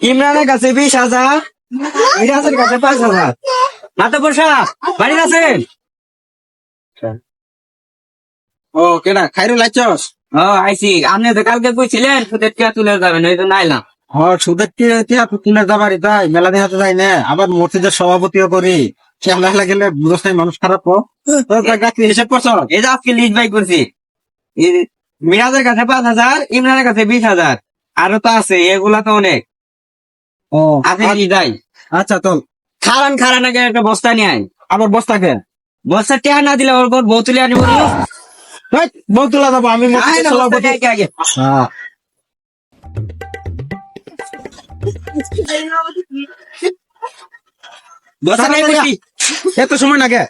ইমরানের কাছে 20,000, মিরাজের কাছে 5,000। মাতব্বর সাহেব বাড়িতে আছেন? ও কেডা খাইরুল আইছস? ও আইসি। আপনি তো কালকে কইছিলেন সুদের টিয়া তুলে যাবেন, ওই জন্য আইলাম। সুদের টিয়া তুলে যাবারই তাই মেলা দেখাতে যাই না, আবার মসজিদের সভাপতিও করি। খেলা গেলে বুঝতে মানুষ খারাপ হিসেব করছ। এই যে আজকে লিস্ট বাই করছি। মিরাজের কাছে 5,000, ইমরানের কাছে 20,000, আরো তো আছে, এগুলা তো অনেক। ও আপনি কি যাই? আচ্ছা চল। খারান আগে একটা বস্তা নিয়ে আয়। আবার বস্তাকে বস্তা টিয়া না দিলে ওর বউ তুলে আনি বলবো। বউ তোলা যাবো আমি মসজিদের সভাপতি। আগে হ্যাঁ। বস্তা নিয়ে বসি। এত সময় নাগে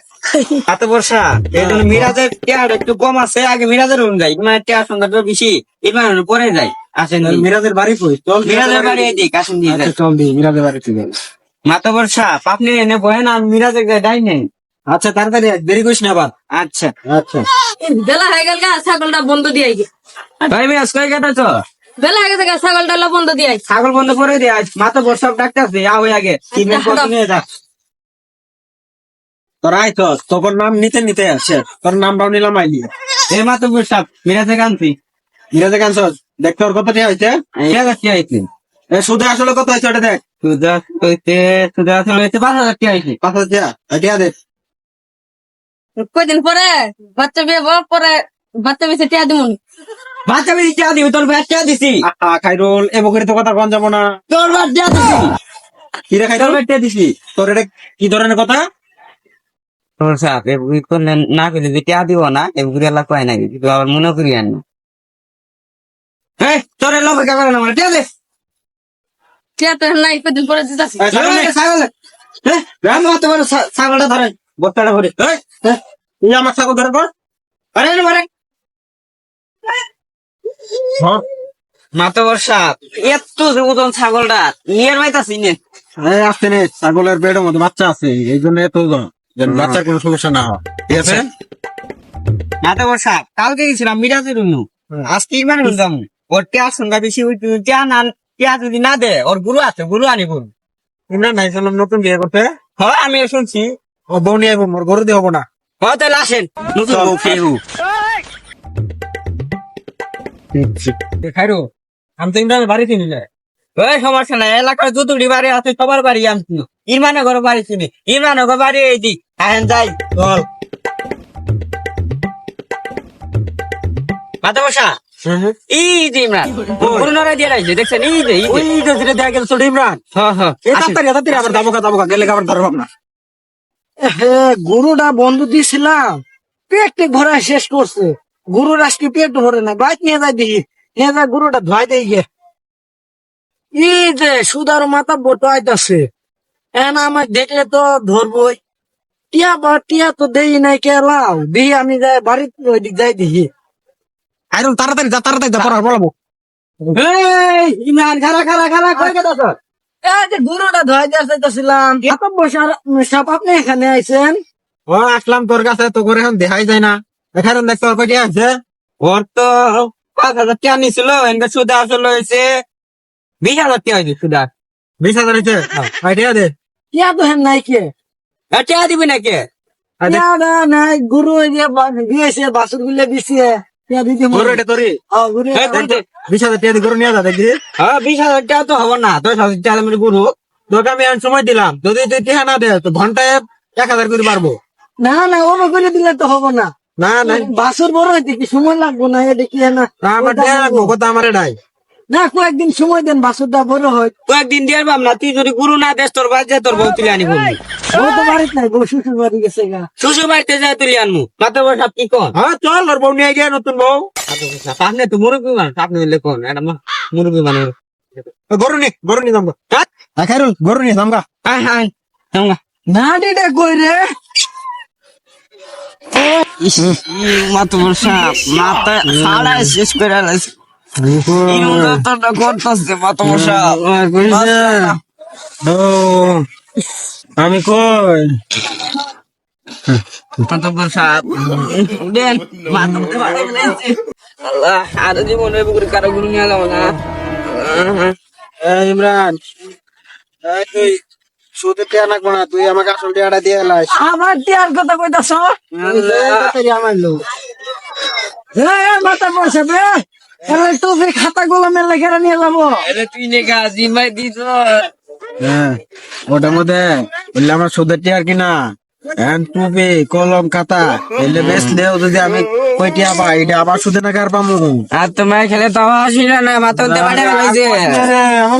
এত বর্ষা এই জন্য মিরাজের টিয়ার একটু কম আছে, আগে মিরাজের রুম যাই, মানে টিয়ার সন্ধ্যাটা বেশি, ইমান পরে যাই। আসেন মিরাজের বাড়ি কই? চল মিরাজের বাড়ি এদিক, আসেন দিয়ে যাই। চল দি মিরাজের বাড়ি থেকে। মাতা বর্ষা আপনি এনে বহেন, আর মিরাজের ডাই নেই। আচ্ছা তাড়াতাড়ি দেরি করিস না আবার। আচ্ছা আচ্ছা বেলা হয়ে গেল গা, ছাগলটা বন্ধ দিয়ে ভাই মিরাজ কই গেছো? বেলা হয়ে গেছে গা, ছাগলটা বন্ধ দিয়ে ছাগল বন্ধ করে দিয়ে আজ মাতা বর্ষা ডাক্তার আছে, আও আগে ট্রিটমেন্ট করতে নিয়ে যা। তোর আইতস তোর নাম নিতে নিতে আছে, তোর নামটাও নিলাম আইলি। এই মাতা বর্ষা মিরাজে কানছি। মিরাজে কানছস দেখ তোর কত টিয়া হইছে? টিয়া আইছি। সুদে আসলে কত হয়েছে ওটা দেখ। সুদা আসলে 5,000 টিয়া আইছি। 5,000 টিয়া টিয়া দে। কয়দিন পরে বাচ্চা বিয়ে হওয়ার পরে বাচ্চা বেশি টিয়া দিমুন। বাচ্চা বেশি টিয়া দিবি, তোর ভাই টিয়া দিছি। খাইরুল এ বকরে তো কথা কন যাবো না। তোর ভাই টিয়া দিছি। কি রে তোর খাইরুল ভাই টিয়া দিছি। তোর এটা কি ধরনের কথা? তোর সাপ এগুলি করলে না পেলে যে টিয়া দিব না, এগুলি এলা কয় নাকি, কিন্তু আবার মনে করি আর না। হ্যাঁ তোর এলা অপেক্ষা করে না, টিয়া দে। টিয়া তো নাই, কয়দিন পরে দিতাছি। ছাগলটা ধরে বস্তাটা ভরে। তুই আমার ছাগল ধরে কর। মাতো বর্ষা এত ওজন ছাগলটা নিয়ে মাইতাছি নে। আসতে নে, ছাগলের পেটের মধ্যে বাচ্চা আছে, এই জন্য এত ওজন, যেন বাচ্চার কোনো সমস্যা না হয়। ঠিক আছে? মাতো বর্ষা কালকে গেছিলাম মিরাজের রুনু, আজকে ইমান যাম। ওর টিয়া সংখ্যা বেশি, ওই টিয়া যদি না দে, ওর গুরু আছে, গুরু আনি গুরু। ইমরান নাই শুনলাম নতুন বিয়ে করতে। হ্যাঁ আমি শুনছি। ও বউ নিয়ে আইবো, মোর গরু দিয়ে হবো না। হ্যাঁ তাহলে আসেন, নতুন বউ ফেরু। খাইরো আমি তো ইমরানের বাড়ি চিনি না। ওই সমস্যা নাই, এলাকার যতটি বাড়ি আছে সবার বাড়ি আমি চিনি। ইরমানের ঘর বাড়ি চিনি, ইমরানের ঘর বাড়ি এই দিক। আসেন যাই চল। মাথা বসা এই যে ইমরান পুরোনারা দিয়ে রাখছে, দেখছেন এই যে ওই যে যেটা দেখা গেল ছোট ইমরান। হ্যাঁ হ্যাঁ এই তাড়াতাড়ি আবার দাবকা গেলে আবার ধরবাম না। গরুটা বন্ধ দিয়েছিলাম, পেট ভরা শেষ করছে। গরুর আজকে পেট ভরে না, বাইক নিয়ে যাই দেখি, নিয়ে যাই গরুটা ধোয়াই দেই গে। এই যে সুদার মাথা বটাইতেছে, এখন আমার দেখলে তো ধরবই। টিয়া তো দেই নাই, কেলাও দিই আমি যাই বাড়ির ওই দিক যাই দেখি। আইরন তাড়াতাড়ি যা পড়া বলবো। ইমরান খারা কই গেছ? এই যে গরুটা ধোয়া দিয়ে চাইতেছিলাম। এত বসার সাপ আপনি এখানে আইছেন? ও আসলাম তোর কাছে, তো করে এখন দেখাই যায় না। এখানে দেখতে ওর কয়টি আছে? ওর তো 5,000 টাকা নিছিল, এনকে সুদা আসলে হয়েছে 20,000 টাকা হয়েছে সুদা। 20,000 হয়েছে। আইডিয়া দে। টিয়া তো হেন নাই কে? টাকা দিবি নাকি? টিয়া নাই, গরু দিয়েছে, বাসুর গুলে দিছে। টিয়া দিতে গরু এটা তোরই? গরু 20,000 টিয়া দিয়ে গরু নিয়ে যা দেখি। হ্যাঁ 20,000 টাকা তো হবো না, 10,000 টাকা আমি গুরু। তোকে আমি এখন সময় দিলাম, যদি তুই টিয়া না দে তো ঘন্টায় 1,000 করে পারবো। না ওর করে দিলে তো হবো না। না বাসুর বড় হইতে কি সময় লাগবো না, এটা কি না আমার টিয়া লাগবো, কথা আমার এটাই না। কয়েকদিন সময় দেন, বাসুরটা বড় হয়। কয়েকদিন দিয়ে পাব না, তুই যদি গুরু না দেশ তোর বাড়িতে তোর বউ তুলে আনি বলবি। ও তো বাড়িতে নাই, বউ শ্বশুর বাড়ি গেছে গা। শ্বশুর বাড়িতে যায় তুলে আনবো। মাথা বসা কি কন? হ্যাঁ চল, ওর বউ নিয়ে গিয়ে নতুন বউ। আপনি তো মুরব্বী মানুষ, আপনি হইলে কোন এটা মুরব্বী মানুষ। গরু নি দামগা। খাইরুল গরু নি দামগা। হ্যাঁ হ্যাঁ না ডিডে কই রে? মাথা বসা মাথা সাড়া শেষ করে আলাইছে। করতেছে মাথা বসা। আমি কই মাথা বসা দেন আল্লাহ, আর জীবনে বুকুরে কারো গুরু নিয়ে যাবো না। ইমরান তুই সুদের টিয়া নাকবো না, তুই আমাকে আসল টিয়াটা দিয়ে এলাই। আমার টিয়ার কথা কইতাছ আমার লোক মাথা পড়ছে বে টুপি খাতা গুলো মেলে ঘেরা নিয়ে যাবো তুই নে গাজি ভাই দিছ হ্যাঁ ওটার মধ্যে বললে আমার সুদের টিয়ার কিনা টুপি কলম খাতা এলে বেচলেও যদি আমি কই টিয়া পাই এটা আবার সুদে না কার পামু। আর তোমার খেলে তো আসিল না মাথা বাড়ে ফেলাইছে আমার